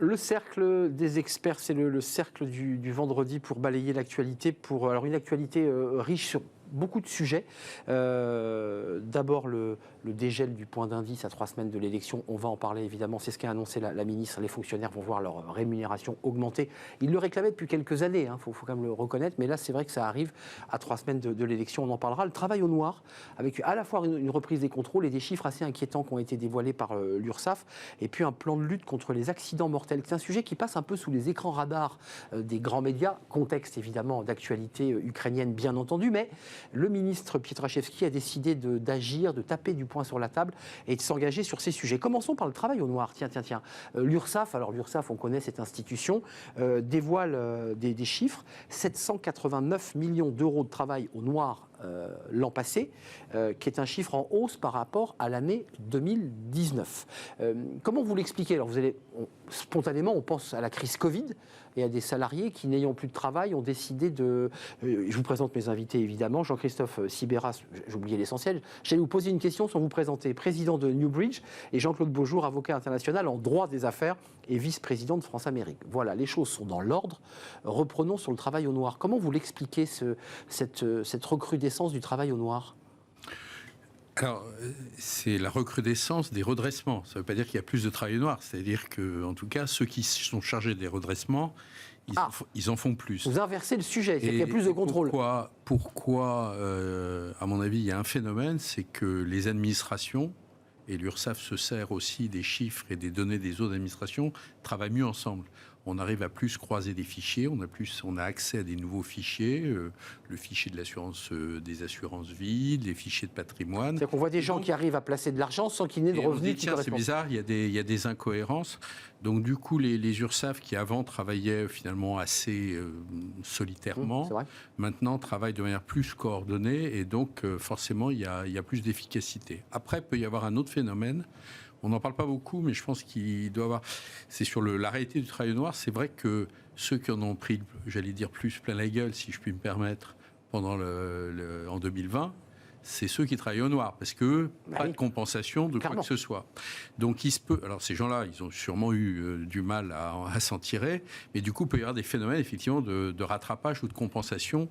Le cercle des experts, c'est le cercle du vendredi pour balayer l'actualité. Alors une actualité riche sur beaucoup de sujets. D'abord le dégel du point d'indice à 3 semaines de l'élection. On va en parler évidemment. C'est ce qu'a annoncé la ministre. Les fonctionnaires vont voir leur rémunération augmenter. Ils le réclamaient depuis quelques années. Faut quand même le reconnaître. Mais là, c'est vrai que ça arrive à 3 semaines de l'élection. On en parlera. Le travail au noir, avec à la fois une reprise des contrôles et des chiffres assez inquiétants qui ont été dévoilés par l'URSSAF. Et puis un plan de lutte contre les accidents mortels. C'est un sujet qui passe un peu sous les écrans radars des grands médias. Contexte évidemment d'actualité ukrainienne, bien entendu. Mais le ministre Pietraszewski a décidé d'agir, de taper du poing sur la table et de s'engager sur ces sujets. Commençons par le travail au noir. Tiens. L'URSSAF, alors l'URSSAF, on connaît cette institution, dévoile des chiffres. 789 millions d'euros de travail au noir l'an passé, qui est un chiffre en hausse par rapport à l'année 2019. Comment vous l'expliquez? Alors spontanément, on pense à la crise Covid et à des salariés qui, n'ayant plus de travail, ont décidé de... je vous présente mes invités, évidemment. Jean-Christophe Sibéras, j'ai oublié l'essentiel. J'allais vous poser une question sans vous présenter. Président de Newbridge, et Jean-Claude Beaujour, avocat international en droit des affaires et vice-président de France-Amérique. Voilà, les choses sont dans l'ordre. Reprenons sur le travail au noir. Comment vous l'expliquez, cette recrudescence du travail au noir? Alors, c'est la recrudescence des redressements. Ça ne veut pas dire qu'il y a plus de travail au noir. C'est-à-dire que, en tout cas, ceux qui sont chargés des redressements, ils en font plus. Vous inversez le sujet, c'est qu'il y a plus de contrôle. Pourquoi à mon avis, il y a un phénomène, c'est que les administrations, et l'URSSAF se sert aussi des chiffres et des données des autres administrations, travaillent mieux ensemble. On arrive à plus croiser des fichiers, on a accès à des nouveaux fichiers, le fichier de l'assurance, des assurances vie, les fichiers de patrimoine. C'est-à-dire qu'on voit des gens qui arrivent à placer de l'argent sans qu'il n'ait de revenus. Tiens, c'est bizarre, il y a des incohérences. Donc du coup, les URSSAF qui avant travaillaient finalement assez solitairement, maintenant travaillent de manière plus coordonnée et donc forcément il y a plus d'efficacité. Après, il peut y avoir un autre phénomène. On n'en parle pas beaucoup, mais je pense qu'il doit y avoir... C'est sur la réalité du travail au noir. C'est vrai que ceux qui en ont pris, j'allais dire, plus plein la gueule, si je puis me permettre, en 2020, c'est ceux qui travaillent au noir, parce que pas de compensation de quoi que ce soit. Donc il se peut... Alors ces gens-là, ils ont sûrement eu du mal à s'en tirer, mais du coup, il peut y avoir des phénomènes, effectivement, de rattrapage ou de compensation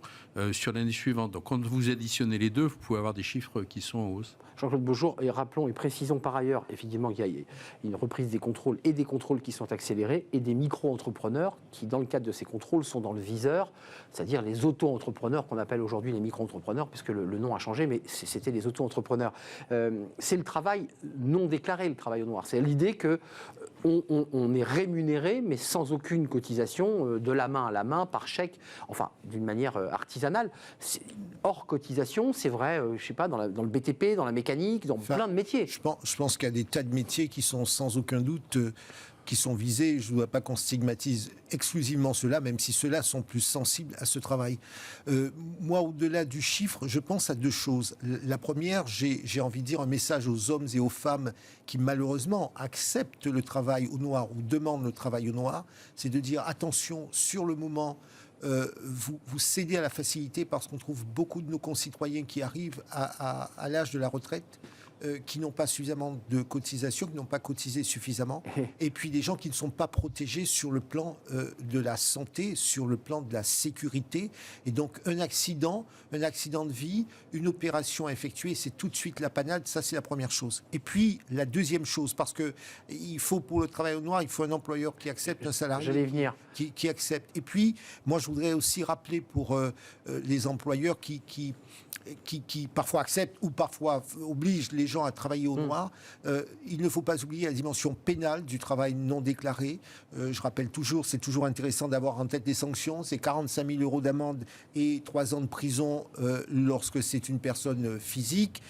sur l'année suivante. Donc quand vous additionnez les deux, vous pouvez avoir des chiffres qui sont en hausse. Jean-Claude Beaujour, et rappelons et précisons par ailleurs, effectivement, qu'il y a une reprise des contrôles et des contrôles qui sont accélérés et des micro-entrepreneurs qui, dans le cadre de ces contrôles, sont dans le viseur, c'est-à-dire les auto-entrepreneurs qu'on appelle aujourd'hui les micro-entrepreneurs, puisque le nom a changé, mais c'était les auto-entrepreneurs. C'est le travail non déclaré, le travail au noir. C'est l'idée qu'on est rémunéré, mais sans aucune cotisation, de la main à la main, par chèque, enfin, d'une manière artisanale. Hors cotisation, c'est vrai, je ne sais pas, dans le BTP, dans la mécanique, dans plein de métiers. Je pense qu'il y a des tas de métiers qui sont sans aucun doute qui sont visés. Je ne vois pas qu'on stigmatise exclusivement ceux-là, même si ceux-là sont plus sensibles à ce travail. Moi, au-delà du chiffre, je pense à deux choses. La première, j'ai envie de dire un message aux hommes et aux femmes qui malheureusement acceptent le travail au noir ou demandent le travail au noir, c'est de dire attention, sur le moment, vous cédez à la facilité parce qu'on trouve beaucoup de nos concitoyens qui arrivent à l'âge de la retraite, qui n'ont pas suffisamment de cotisation, qui n'ont pas cotisé suffisamment, et puis des gens qui ne sont pas protégés sur le plan de la santé, sur le plan de la sécurité. Et donc un accident de vie, une opération à effectuer, c'est tout de suite la panade. Ça, c'est la première chose. Et puis la deuxième chose, parce que il faut, pour le travail au noir, il faut un employeur qui accepte, un salarié qui accepte. Et puis moi, je voudrais aussi rappeler pour les employeurs qui parfois acceptent ou parfois obligent les gens à travailler au noir. Il ne faut pas oublier la dimension pénale du travail non déclaré. Je rappelle toujours, c'est toujours intéressant d'avoir en tête les sanctions. C'est 45 000 € d'amende et 3 ans de prison lorsque c'est une personne physique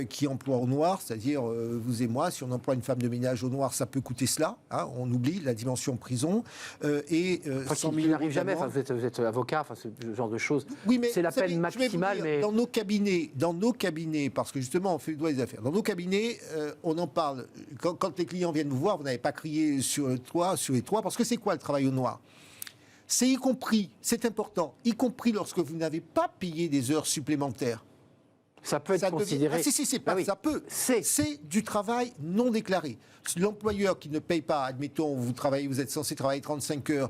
qui emploie au noir, c'est-à-dire vous et moi, si on emploie une femme de ménage au noir, ça peut coûter cela. Hein, on oublie la dimension prison. Et 100 000 € n'arrive jamais. Enfin, vous êtes avocat, enfin, ce genre de choses. Oui, mais c'est la peine maximale. Mais dans nos cabinets, parce que justement on fait le droit des affaires, dans nos cabinets, on en parle. Quand les clients viennent vous voir, vous n'avez pas crié sur les toits, parce que c'est quoi le travail au noir? C'est y compris, c'est important, y compris lorsque vous n'avez pas payé des heures supplémentaires. Ça peut être considéré... C'est du travail non déclaré. L'employeur qui ne paye pas, admettons, vous êtes censé travailler 35 heures,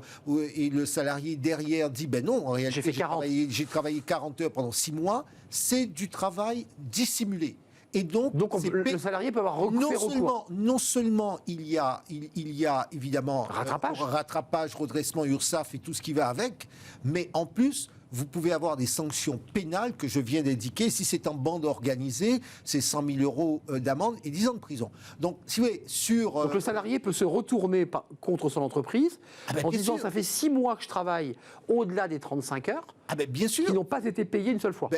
et le salarié derrière dit, ben non, en réalité, j'ai travaillé 40 heures pendant 6 mois, c'est du travail dissimulé. Et donc le salarié peut avoir recours. Non seulement il y a évidemment rattrapage, redressement, URSSAF et tout ce qui va avec, mais en plus, vous pouvez avoir des sanctions pénales que je viens d'indiquer. Si c'est en bande organisée, c'est 100 000 euros d'amende et 10 ans de prison. Donc, si vous voulez, donc le salarié peut se retourner contre son entreprise en disant ça fait 6 mois que je travaille au-delà des 35 heures. Bien sûr. Qui n'ont pas été payés une seule fois.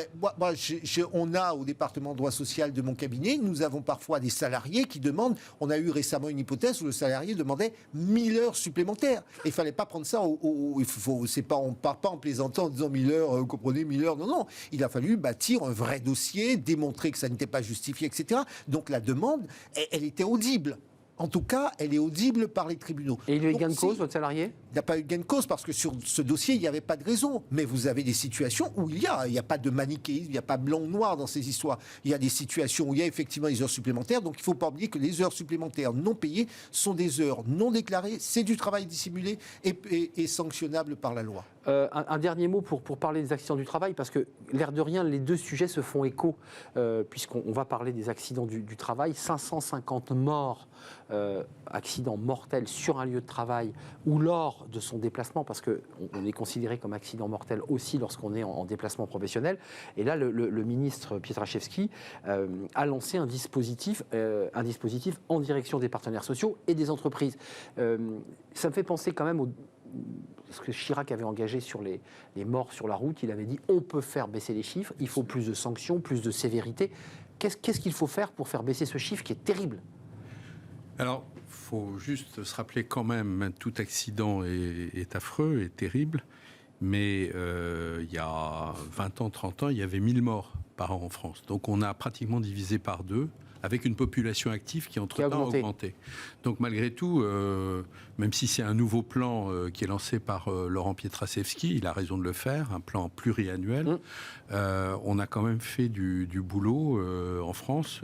On a au département droit social de mon cabinet, nous avons parfois des salariés qui demandent, on a eu récemment une hypothèse où le salarié demandait 1000 heures supplémentaires. Et il ne fallait pas prendre ça on ne part pas en plaisantant en disant 1000 heures, vous comprenez, 1000 heures. Non. Il a fallu bâtir un vrai dossier, démontrer que ça n'était pas justifié, etc. Donc la demande, elle était audible. En tout cas, elle est audible par les tribunaux. Et il y a eu gain de cause, votre salarié ? Il n'y a pas eu gain de cause parce que sur ce dossier, il n'y avait pas de raison. Mais vous avez des situations où il n'y a pas de manichéisme, il n'y a pas blanc ou noir dans ces histoires. Il y a des situations où il y a effectivement des heures supplémentaires. Donc il ne faut pas oublier que les heures supplémentaires non payées sont des heures non déclarées. C'est du travail dissimulé et sanctionnable par la loi. Un dernier mot pour parler des accidents du travail, parce que l'air de rien, les deux sujets se font écho, puisqu'on va parler des accidents du travail. 550 morts, accidents mortels sur un lieu de travail ou lors de son déplacement, parce qu'on est considéré comme accident mortel aussi lorsqu'on est en déplacement professionnel. Et là, le ministre Pietraszewski a lancé un dispositif en direction des partenaires sociaux et des entreprises. Ça me fait penser quand même ce que Chirac avait engagé sur les morts sur la route. Il avait dit on peut faire baisser les chiffres, il faut plus de sanctions, plus de sévérité. Qu'est-ce qu'il faut faire pour faire baisser ce chiffre qui est terrible ? Alors, il faut juste se rappeler quand même, tout accident est affreux et terrible, mais il y a 20 ans, 30 ans, il y avait 1000 morts par an en France. Donc on a pratiquement divisé par 2, avec une population active qui entre-temps a augmenté. Donc malgré tout, même si c'est un nouveau plan qui est lancé par Laurent Pietraszewski, il a raison de le faire, un plan pluriannuel, on a quand même fait du boulot en France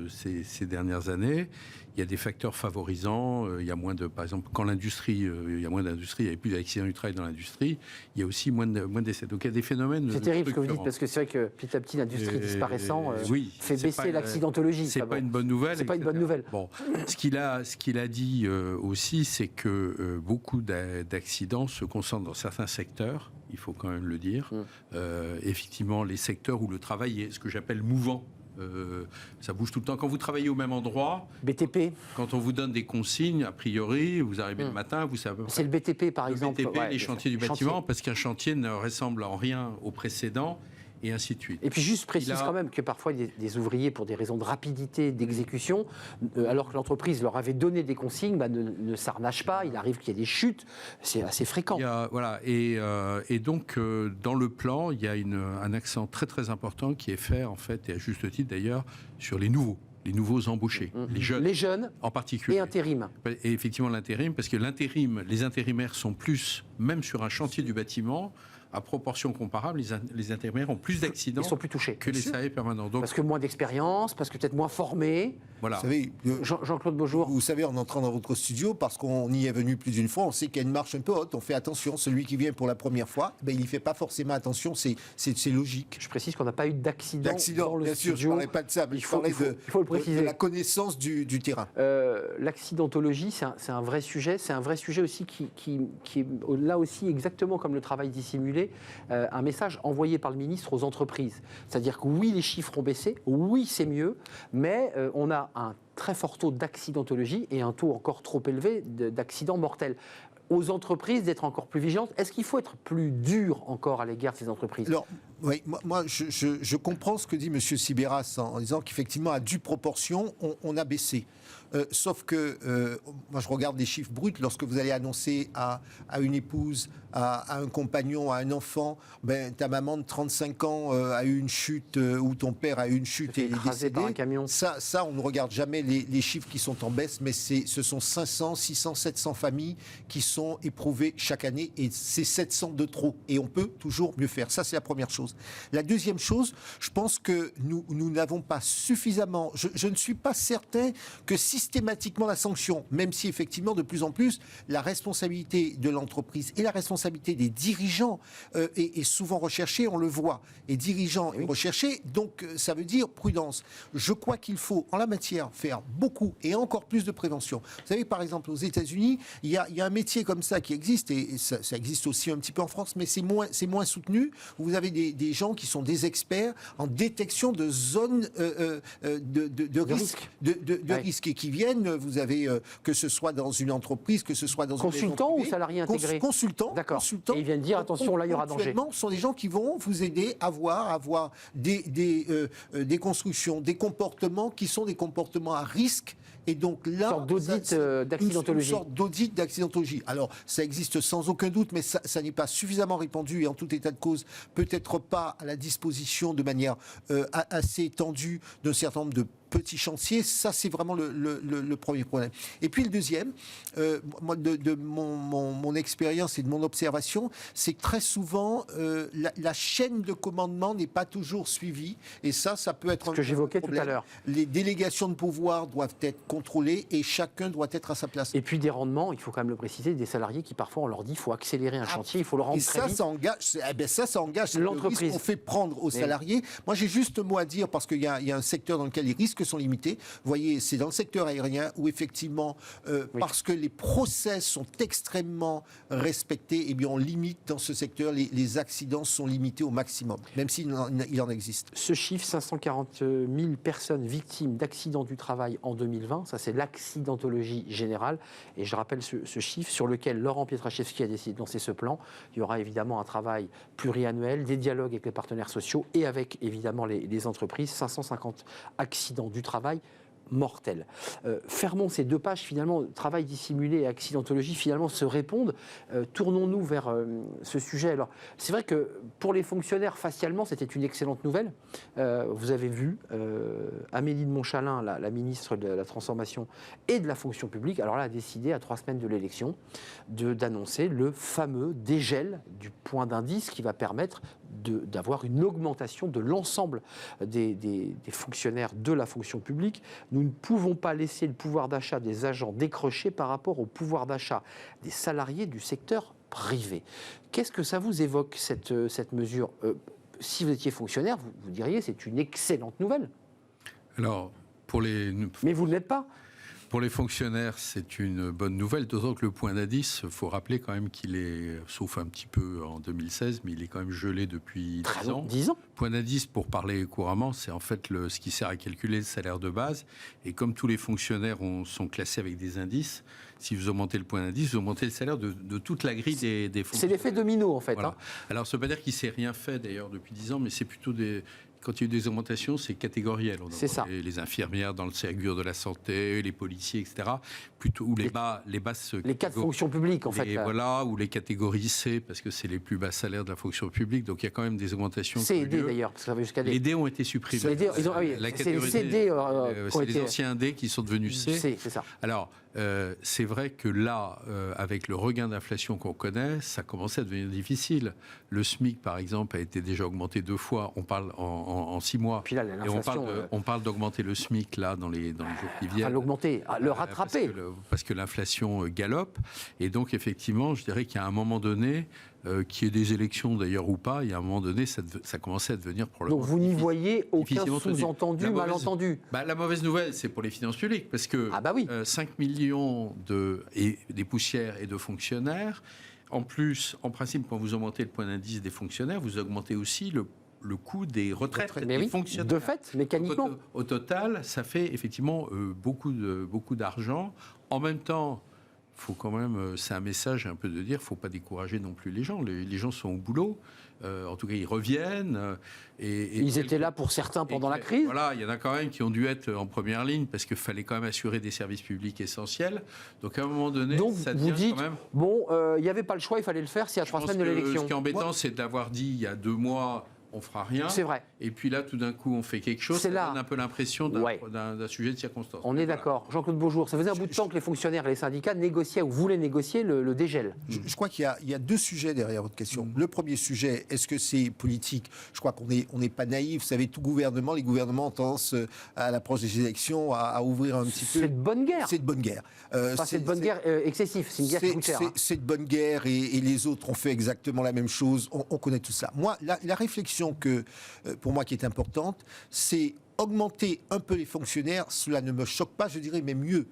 ces dernières années. Il y a des facteurs favorisants, il y a moins de, par exemple, quand l'industrie, il y a moins d'industrie, il n'y a plus d'accidents du travail dans l'industrie, il y a aussi moins de décès. Donc il y a des phénomènes. C'est terrible ce que vous dites, parce que c'est vrai que petit à petit, l'industrie disparaissant fait baisser l'accidentologie. C'est pas une bonne nouvelle. C'est pas une bonne nouvelle. Bon, ce qu'il a dit aussi, c'est que beaucoup d'accidents se concentrent dans certains secteurs. Il faut quand même le dire. Effectivement, les secteurs où le travail est ce que j'appelle mouvant. Ça bouge tout le temps. Quand vous travaillez au même endroit, BTP. Quand on vous donne des consignes, a priori, vous arrivez le matin, vous savez. C'est le BTP par exemple. Le BTP, les chantiers du bâtiment, parce qu'un chantier ne ressemble en rien au précédent. Et ainsi de suite. Et puis juste précise quand même que parfois il y a des ouvriers, pour des raisons de rapidité d'exécution, alors que l'entreprise leur avait donné des consignes, ne s'arnachent pas, il arrive qu'il y ait des chutes, c'est assez fréquent. Et donc dans le plan, il y a un accent très très important qui est fait en fait, et à juste titre d'ailleurs, sur les nouveaux embauchés, les jeunes en particulier. Et intérim. Et effectivement l'intérim, parce que les intérimaires sont plus, même sur un chantier du bâtiment, à proportion comparable, les intérimaires ont plus d'accidents. Ils sont plus touchés que les salariés permanents. Donc, parce que moins d'expérience, parce que peut-être moins formés. Voilà. Vous savez, Jean-Claude Beaujour. Vous savez, en entrant dans votre studio, parce qu'on y est venu plus d'une fois, on sait qu'il y a une marche un peu haute. On fait attention. Celui qui vient pour la première fois, il n'y fait pas forcément attention. C'est logique. Je précise qu'on n'a pas eu d'accident dans le bien studio. sûr, je ne parlais pas de ça, mais je parlais de la connaissance du terrain. L'accidentologie, c'est un vrai sujet. C'est un vrai sujet aussi qui est là aussi, exactement comme le travail dissimulé, un message envoyé par le ministre aux entreprises. C'est-à-dire que oui, les chiffres ont baissé, oui, c'est mieux, mais on a un très fort taux d'accidentologie et un taux encore trop élevé d'accidents mortels. Aux entreprises d'être encore plus vigilantes. Est-ce qu'il faut être plus dur encore à l'égard de ces entreprises ? Alors, oui, moi je comprends ce que dit M. Sibéras en disant qu'effectivement, à due proportion, on a baissé. Sauf que, moi je regarde les chiffres bruts, lorsque vous allez annoncer à une épouse, à un compagnon, à un enfant, ta maman de 35 ans a eu une chute, ou ton père a eu une chute et est décédé. Par un camion. Ça, on ne regarde jamais les chiffres qui sont en baisse, mais ce sont 500, 600, 700 familles qui sont éprouvées chaque année, et c'est 700 de trop. Et on peut toujours mieux faire. Ça, c'est la première chose. prudence. La deuxième chose, je pense que nous n'avons pas suffisamment... Je ne suis pas certain que systématiquement la sanction, même si effectivement de plus en plus la responsabilité de l'entreprise et la responsabilité des dirigeants est souvent recherchée, on le voit. Et dirigeants est recherché, donc ça veut dire prudence. Je crois qu'il faut en la matière faire beaucoup et encore plus de prévention. Vous savez, par exemple, aux États-Unis, il y a un métier comme ça qui existe, et ça existe aussi un petit peu en France, mais c'est moins soutenu. Vous avez des gens qui sont des experts en détection de zones de risque, risque, et qui viennent, vous avez, que ce soit dans une entreprise, que ce soit dans consultant ou salarié intégré? Consultant. D'accord. Et ils viennent dire, attention, là, il y aura danger. Ce sont des gens qui vont vous aider à avoir des constructions, des comportements qui sont des comportements à risque. Et donc là, une sorte d'audit d'accidentologie. Alors, ça existe sans aucun doute, mais ça n'est pas suffisamment répandu et en tout état de cause, peut-être pas à la disposition de manière assez étendue d'un certain nombre de petits chantiers. Ça, c'est vraiment le premier problème. Et puis le deuxième, moi, de mon expérience et de mon observation, c'est que très souvent, la chaîne de commandement n'est pas toujours suivie. Et ça peut être ce que j'évoquais tout à l'heure. Les délégations de pouvoir doivent être contrôlées et chacun doit être à sa place. Et puis des rendements, il faut quand même le préciser, des salariés qui parfois on leur dit il faut accélérer un chantier, il faut le rendre très vite. Ça engage l'entreprise. On fait prendre aux salariés. Moi, j'ai juste un mot à dire parce qu'il y a un secteur dans lequel les risques sont limités. Vous voyez, c'est dans le secteur aérien où effectivement, parce que les process sont extrêmement respectés, eh bien on limite dans ce secteur, les accidents sont limités au maximum, même s'il en existe. Ce chiffre, 540 000 personnes victimes d'accidents du travail en 2020, ça c'est l'accidentologie générale. Et je rappelle ce chiffre sur lequel Laurent Pietraszewski a décidé de lancer ce plan. Il y aura évidemment un travail pluriannuel, des dialogues avec les partenaires sociaux et avec évidemment les entreprises. 550 accidents du travail mortels. Fermons ces deux pages, finalement, travail dissimulé et accidentologie, finalement, se répondent. Tournons-nous vers ce sujet. Alors, c'est vrai que pour les fonctionnaires, facialement, c'était une excellente nouvelle. Vous avez vu Amélie de Montchalin, la ministre de la Transformation et de la Fonction publique, alors là, a décidé, à 3 semaines de l'élection, d'annoncer le fameux dégel du point d'indice qui va permettre d'avoir une augmentation de l'ensemble des fonctionnaires de la fonction publique. Nous ne pouvons pas laisser le pouvoir d'achat des agents décrocher par rapport au pouvoir d'achat des salariés du secteur privé. Qu'est-ce que ça vous évoque, cette mesure? Si vous étiez fonctionnaire, vous diriez c'est une excellente nouvelle. Alors, mais vous ne l'êtes pas. Pour les fonctionnaires, c'est une bonne nouvelle, d'autant que le point d'indice, il faut rappeler quand même qu'il est, sauf un petit peu en 2016, mais il est quand même gelé depuis 10 ans. 10 ans. Point d'indice, pour parler couramment, c'est en fait ce qui sert à calculer le salaire de base. Et comme tous les fonctionnaires sont classés avec des indices, si vous augmentez le point d'indice, vous augmentez le salaire de toute la grille des fonctionnaires. C'est l'effet domino, en fait. Voilà. Hein. Alors, ça ne veut pas dire qu'il ne s'est rien fait, d'ailleurs, depuis 10 ans, mais c'est plutôt quand il y a eu des augmentations, c'est catégoriel. C'est ça. Les infirmières dans le Ségur de la santé, les policiers, etc. Plutôt, ou les basses... Les cas de fonction publique, en fait. Voilà, ou les catégories C, parce que c'est les plus bas salaires de la fonction publique. Donc il y a quand même des augmentations. C'est D, d'ailleurs, parce que ça va jusqu'à D. Les D ont été supprimés. La catégorie c'est D. C'est les anciens D qui sont devenus C. C'est ça. Alors, c'est vrai que là, avec le regain d'inflation qu'on connaît, ça commençait à devenir difficile. Le SMIC, par exemple, a été déjà augmenté 2 fois. On parle en 6 mois. Puis là, on parle d'augmenter le SMIC là dans les jours qui viennent. L'augmenter, le rattraper. Parce que l'inflation galope. Et donc, effectivement, je dirais qu'il y a un moment donné, qu'il y ait des élections d'ailleurs ou pas, il y a un moment donné, ça commençait à devenir probablement... Donc vous n'y voyez aucun sous-entendu, malentendu? La mauvaise nouvelle, c'est pour les finances publiques, parce que 5 millions des poussières et de fonctionnaires, en plus, en principe, quand vous augmentez le point d'indice des fonctionnaires, vous augmentez aussi le coût des retraites des fonctionnaires. De fait, mécaniquement. Au total, ça fait effectivement beaucoup d'argent. En même temps, faut quand même, c'est un message un peu de dire, faut pas décourager non plus les gens. Les gens sont au boulot. En tout cas, ils reviennent. Ils étaient là pour certains pendant la crise. Voilà, il y en a quand même qui ont dû être en première ligne parce qu'il fallait quand même assurer des services publics essentiels. Donc à un moment donné, ça devient vous dites, quand même... bon, il n'y avait pas le choix, il fallait le faire, c'est à 3 semaines de l'élection. Ce qui est embêtant, c'est d'avoir dit il y a 2 mois... on fera rien. C'est vrai. Et puis là, tout d'un coup, on fait quelque chose. Ça donne un peu l'impression d'un sujet de circonstance. On est d'accord. Jean-Claude Beaujour, ça faisait un bout de temps que les fonctionnaires et les syndicats négociaient ou voulaient négocier le dégel. Je crois qu'il y a deux sujets derrière votre question. Le premier sujet, est-ce que c'est politique? Je crois qu'on n'est pas naïf. Vous savez, les gouvernements ont tendance, à l'approche des élections, à ouvrir un petit peu. C'est de bonne guerre. C'est de bonne guerre. C'est de bonne guerre excessive. C'est une guerre qui coûte cher. C'est de bonne guerre et les autres ont fait exactement la même chose. On connaît tout ça. Moi, la réflexion pour moi qui est importante, c'est augmenter un peu les fonctionnaires. Cela ne me choque pas, je dirais même mieux.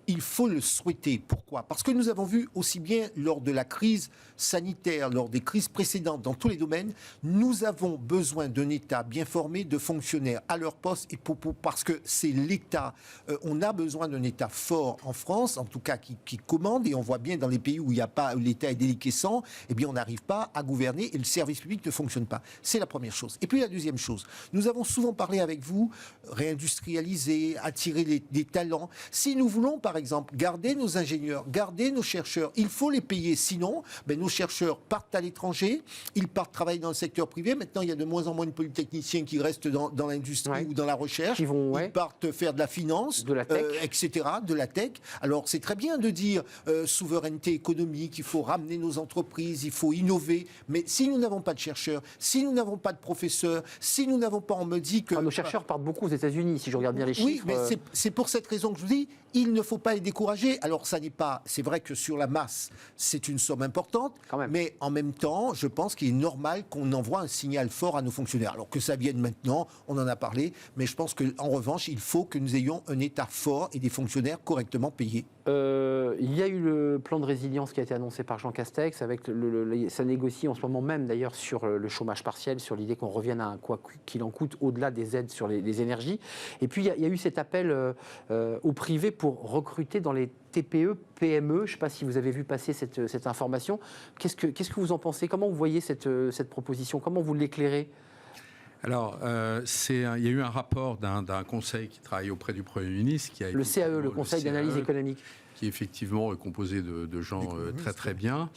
Il faut le souhaiter. Pourquoi? Parce que nous avons vu aussi bien lors de la crise sanitaire, lors des crises précédentes, dans tous les domaines, nous avons besoin d'un État bien formé, de fonctionnaires à leur poste, et parce que c'est l'État. On a besoin d'un État fort en France, en tout cas qui commande, et on voit bien dans les pays où l'État est déliquescent, eh bien on n'arrive pas à gouverner et le service public ne fonctionne pas. C'est la première chose. Et puis la deuxième chose, nous avons souvent parlé avec vous, réindustrialiser, attirer des talents. Si nous voulons, par exemple, garder nos ingénieurs, garder nos chercheurs, il faut les payer. Sinon, nos chercheurs partent à l'étranger, ils partent travailler dans le secteur privé. Maintenant, il y a de moins en moins de polytechniciens qui restent dans l'industrie ou dans la recherche. Ils partent faire de la finance, de la tech, etc., de la tech. Alors, c'est très bien de dire souveraineté économique, il faut ramener nos entreprises, il faut innover. Mais si nous n'avons pas de chercheurs, si nous n'avons pas de professeurs, si nous n'avons pas, on me dit que... nos chercheurs partent beaucoup aux États-Unis, si je regarde bien les chiffres. Oui, mais c'est pour cette raison que je vous dis, il ne faut pas les décourager. Alors, c'est vrai que sur la masse, c'est une somme importante, mais en même temps, je pense qu'il est normal qu'on envoie un signal fort à nos fonctionnaires. Alors que ça vienne maintenant, on en a parlé, mais je pense qu'en revanche, il faut que nous ayons un État fort et des fonctionnaires correctement payés. Il y a eu le plan de résilience qui a été annoncé par Jean Castex, ça négocie en ce moment même d'ailleurs sur le chômage partiel, sur l'idée qu'on revienne à un quoi qu'il en coûte au-delà des aides sur les énergies. Et puis il y a eu cet appel au privé pour recruter dans les TPE, PME. Je ne sais pas si vous avez vu passer cette information. Qu'est-ce que vous en pensez? Comment vous voyez cette proposition? Comment vous l'éclairez? Alors, il y a eu un rapport d'un conseil qui travaille auprès du Premier ministre. Le CAE, le Conseil d'analyse économique. Qui effectivement est composé de gens très très bien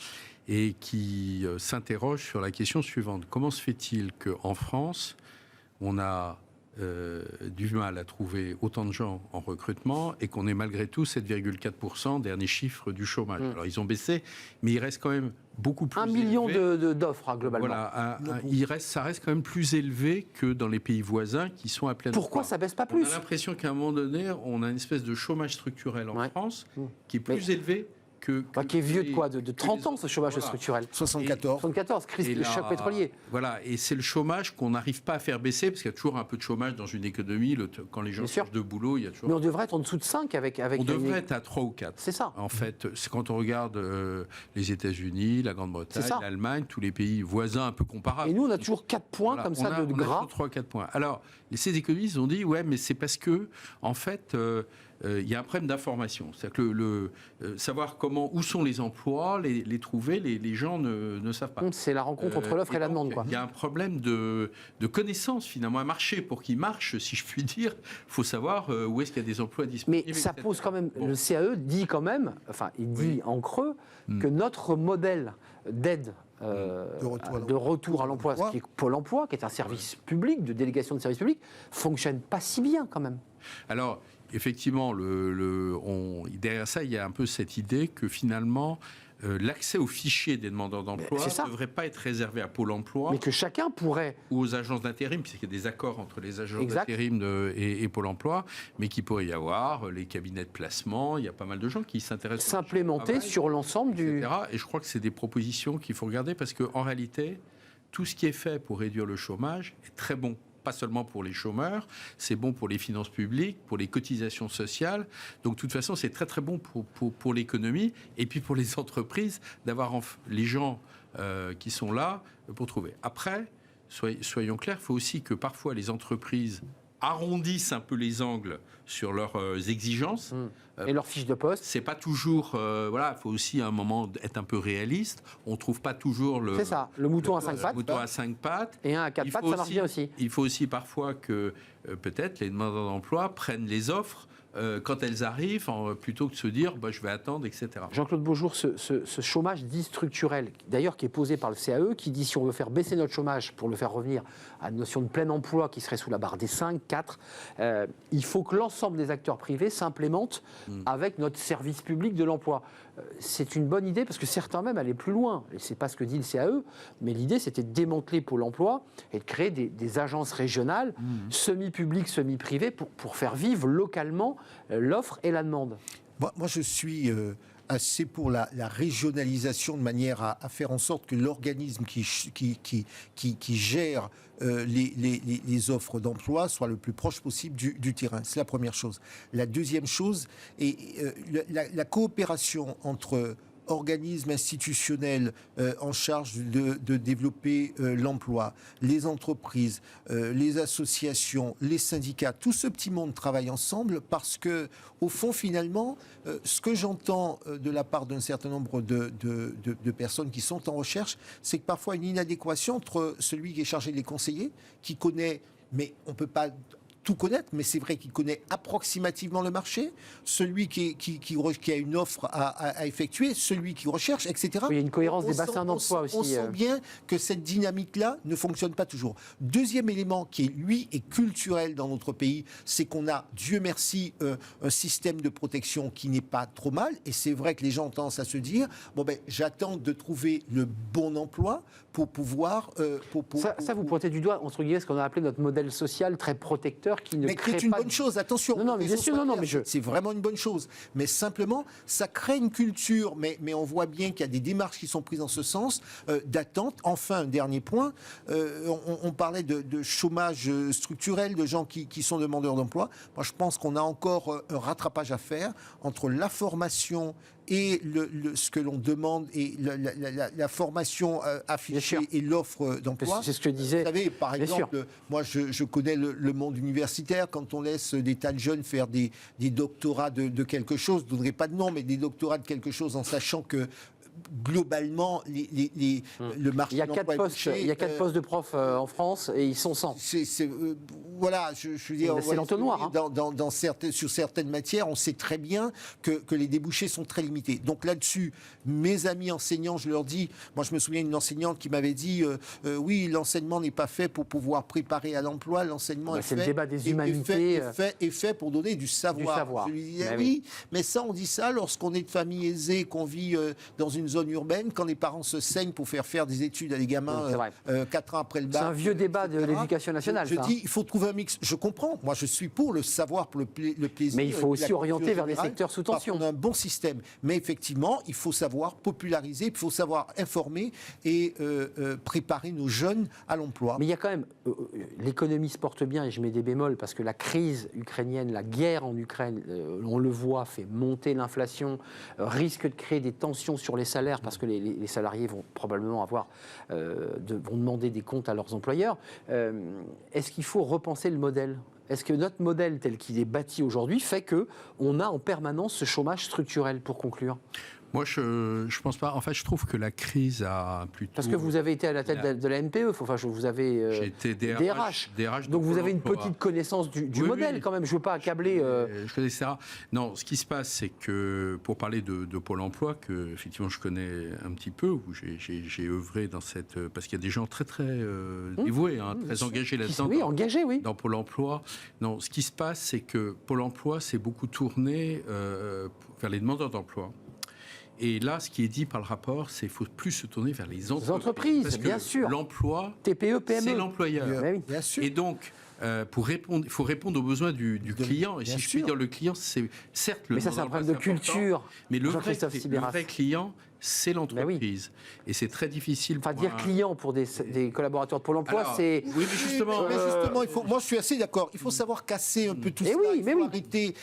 et qui s'interroge sur la question suivante. Comment se fait-il qu'en France, on a du mal à trouver autant de gens en recrutement et qu'on ait malgré tout 7,4% dernier chiffre du chômage. Alors ils ont baissé, mais il reste quand même beaucoup plus 1 million d'offres globalement. Voilà, ça reste quand même plus élevé que dans les pays voisins qui sont à pleine. Pourquoi ça baisse pas plus? On a l'impression qu'à un moment donné, on a une espèce de chômage structurel en France qui est plus élevé. Qui est vieux de quoi? De 30 ans ce chômage structurel. 74, crise du choc pétrolier. Voilà, et c'est le chômage qu'on n'arrive pas à faire baisser, parce qu'il y a toujours un peu de chômage dans une économie. Quand les gens changent de boulot, il y a toujours... Mais on devrait être en dessous de 5 avec on devrait être à 3 ou 4. C'est ça. En fait, c'est quand on regarde les États-Unis, la Grande-Bretagne, l'Allemagne, tous les pays voisins un peu comparables. Et nous, on a toujours 4 points comme ça de gras. 3 4 points. Alors, ces économistes ont dit, mais c'est parce que, en fait... il y a un problème d'information. C'est-à-dire que savoir où sont les emplois, les trouver, les gens ne savent pas. C'est la rencontre entre l'offre et la demande. Il y a un problème de connaissance, finalement. Un marché, pour qu'il marche, si je puis dire, il faut savoir où est-ce qu'il y a des emplois disponibles. Mais ça pose quand même... Le CAE dit quand même, il dit en creux, que notre modèle d'aide de retour à l'emploi, ce qui est Pôle emploi, qui est un service public, de délégation de service public, fonctionne pas si bien quand même. Alors, effectivement, derrière ça, il y a un peu cette idée que finalement, l'accès aux fichiers des demandeurs d'emploi ne devrait pas être réservé à Pôle emploi. Mais que chacun pourrait. Ou aux agences d'intérim, puisqu'il y a des accords entre les agences d'intérim et Pôle emploi, mais qu'il pourrait y avoir les cabinets de placement. Il y a pas mal de gens qui s'intéressent. S'implémenter sur l'ensemble du. Et je crois que c'est des propositions qu'il faut regarder parce qu'en réalité, tout ce qui est fait pour réduire le chômage est très bon. Pas seulement pour les chômeurs, c'est bon pour les finances publiques, pour les cotisations sociales. Donc, de toute façon, c'est très, très bon pour l'économie et puis pour les entreprises d'avoir les gens qui sont là pour trouver. Après, soyons clairs, il faut aussi que parfois les entreprises arrondissent un peu les angles sur leurs exigences. Et leurs fiches de poste. C'est pas toujours... il faut aussi à un moment être un peu réaliste. On ne trouve pas toujours le... C'est ça, le mouton à 5 pattes. Le mouton à 5 pattes. Et un à 4 pattes, ça marche bien aussi. Il faut aussi parfois que peut-être les demandeurs d'emploi prennent les offres quand elles arrivent, plutôt que de se dire je vais attendre, etc. Jean-Claude Beaujour, ce chômage dit structurel, d'ailleurs qui est posé par le CAE, qui dit si on veut faire baisser notre chômage pour le faire revenir à une notion de plein emploi qui serait sous la barre des 5, 4, il faut que l'ensemble des acteurs privés s'implémentent avec notre service public de l'emploi. C'est une bonne idée parce que certains même allaient plus loin. Et ce n'est pas ce que dit le CAE, mais l'idée c'était de démanteler Pôle emploi et de créer des agences régionales, semi-publiques, semi-privées, pour faire vivre localement l'offre et la demande. Moi je suis assez pour la régionalisation de manière à faire en sorte que l'organisme qui gère les offres d'emploi soit le plus proche possible du terrain. C'est la première chose. La deuxième chose est la coopération entre organismes institutionnels en charge de développer l'emploi, les entreprises, les associations, les syndicats, tout ce petit monde travaille ensemble parce que, au fond, finalement, ce que j'entends de la part d'un certain nombre de personnes qui sont en recherche, c'est que parfois une inadéquation entre celui qui est chargé de les conseiller, qui connaît, mais on ne peut pas tout connaître, mais c'est vrai qu'il connaît approximativement le marché, celui qui a une offre à effectuer, celui qui recherche, etc. Oui, il y a une cohérence des bassins d'emploi aussi. On sent bien que cette dynamique-là ne fonctionne pas toujours. Deuxième élément qui, lui, est culturel dans notre pays, c'est qu'on a, Dieu merci, un système de protection qui n'est pas trop mal, et c'est vrai que les gens ont tendance à se dire, j'attends de trouver le bon emploi pour pouvoir... Ça, vous pointez du doigt, entre guillemets, ce qu'on a appelé notre modèle social très protecteur, qui ne crée pas... une bonne chose, attention. Non, mais bien sûr, c'est vraiment une bonne chose. Mais simplement, ça crée une culture, mais on voit bien qu'il y a des démarches qui sont prises en ce sens, d'attente. Enfin, un dernier point, on parlait de chômage structurel, de gens qui sont demandeurs d'emploi. Moi, je pense qu'on a encore un rattrapage à faire entre la formation et ce que l'on demande et la formation affichée et l'offre d'emploi. C'est ce que disait. Vous savez, par exemple, moi je connais le monde universitaire, quand on laisse des tas de jeunes faire des doctorats de quelque chose, je ne donnerai pas de nom, mais des doctorats de quelque chose en sachant que globalement, le marché il y a 4 postes de profs en France et ils sont 100. Voilà, je veux dire, c'est l'entonnoir. Sur certaines matières, on sait très bien que les débouchés sont très limités. Donc là-dessus, mes amis enseignants, je leur dis, moi je me souviens d'une enseignante qui m'avait dit, oui, l'enseignement n'est pas fait pour pouvoir préparer à l'emploi, l'enseignement c'est le débat des humanités. est fait pour donner du savoir. Je lui disais, oui, mais ça, on dit ça lorsqu'on est de famille aisée, qu'on vit dans une zone urbaine, quand les parents se saignent pour faire des études à des gamins 4 ans après le bac. C'est un vieux débat de l'éducation nationale. Je dis, il faut trouver un mix. Je comprends. Moi, je suis pour le savoir, pour le plaisir. Mais il faut aussi orienter vers des secteurs sous tension. On a un bon système. Mais effectivement, il faut savoir populariser, il faut savoir informer et préparer nos jeunes à l'emploi. Mais il y a quand même... l'économie se porte bien, et je mets des bémols, parce que la crise ukrainienne, la guerre en Ukraine, on le voit, fait monter l'inflation, risque de créer des tensions sur les salaires, parce que les salariés vont probablement vont demander des comptes à leurs employeurs. Est-ce qu'il faut repenser le modèle ? Est-ce que notre modèle tel qu'il est bâti aujourd'hui fait qu'on a en permanence ce chômage structurel, pour conclure ? Moi, je pense pas. En fait, je trouve que la crise a plutôt... Parce que vous avez été à la tête de la NPE, vous avez... J'ai été DRH. Donc vous avez une petite connaissance du modèle quand même. Je ne veux pas accabler... Je connais ça. Non, ce qui se passe, c'est que, pour parler de Pôle emploi, que effectivement je connais un petit peu, où j'ai œuvré dans cette... Parce qu'il y a des gens très dévoués, très engagés là-dedans. Oui, engagés, oui. Dans Pôle emploi. Non, ce qui se passe, c'est que Pôle emploi s'est beaucoup tourné vers les demandeurs d'emploi. Et là, ce qui est dit par le rapport, c'est qu'il faut plus se tourner vers les entreprises. Parce que bien sûr. L'emploi, TPE, PME. C'est l'employeur. Oui. Bien sûr. Et donc, il faut répondre aux besoins du client. Et si je puis dire, le client, c'est certes le... Mais ça, c'est un problème de culture. Mais le vrai client, c'est l'entreprise. Et c'est très difficile pour... dire client pour des collaborateurs de Pôle emploi, c'est... Oui, mais justement... moi, je suis assez d'accord. Il faut savoir casser un peu tout ça. Il faut arrêter.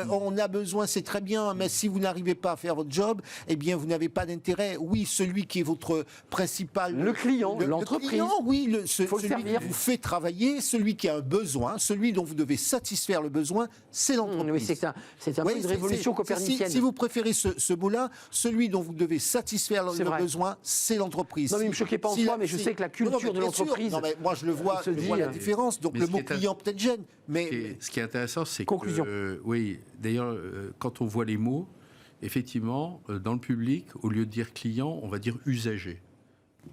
On a besoin, c'est très bien, mais si vous n'arrivez pas à faire votre job, eh bien, vous n'avez pas d'intérêt. Oui, celui qui est votre principal... Le client, l'entreprise. Le client, oui, celui qui vous fait travailler, celui qui a un besoin, celui dont vous devez satisfaire le besoin, c'est l'entreprise. Oui, c'est un peu une révolution copernicienne. Si vous préférez ce mot-là, celui dont vous devez satisfaire leurs besoins, c'est l'entreprise. Non, mais il ne me choquait pas en soi, mais je sais que la culture de l'entreprise... Non, mais moi, je vois la différence. Donc, le mot client peut-être gêne. Mais ce qui est intéressant, c'est conclusion. que... oui, d'ailleurs, quand on voit les mots, effectivement, dans le public, au lieu de dire client, on va dire usager.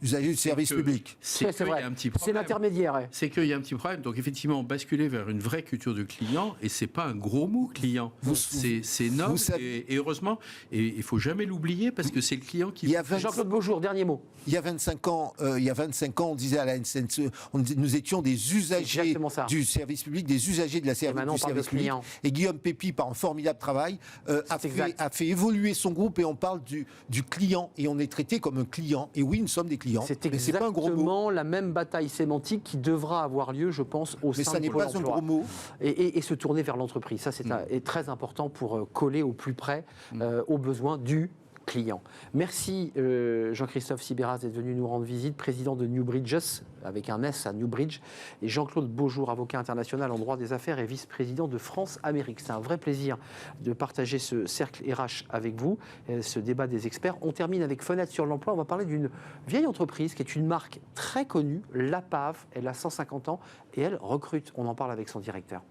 Usager du service public. C'est vrai. C'est l'intermédiaire. C'est qu'il y a un petit problème. Donc, effectivement, basculer vers une vraie culture de client, et c'est pas un gros mot, client. C'est noble, et heureusement, et il faut jamais l'oublier, parce que c'est le client qui... Jean-Claude Beaujour, dernier mot. Il y a 25 ans, on disait à la SNCF, nous étions des usagers du service public, des usagers de la du service public. Et Guillaume Pépi, par un formidable travail, a fait évoluer son groupe, et on parle du client, et on est traité comme un client. Et oui, nous sommes des clients. C'est exactement la même bataille sémantique qui devra avoir lieu, je pense, au sein de Pôle emploi. Mais ça n'est pas un gros mot. Et se tourner vers l'entreprise. Ça, c'est très important pour coller au plus près aux besoins du client. Merci Jean-Christophe Sibéras d'être venu nous rendre visite, président de New Bridges, avec un S à Newbridge, et Jean-Claude Beaujour, avocat international en droit des affaires et vice-président de France-Amérique. C'est un vrai plaisir de partager ce cercle RH avec vous, ce débat des experts. On termine avec Fenêtre sur l'emploi. On va parler d'une vieille entreprise qui est une marque très connue, La Pave. Elle a 150 ans et elle recrute. On en parle avec son directeur.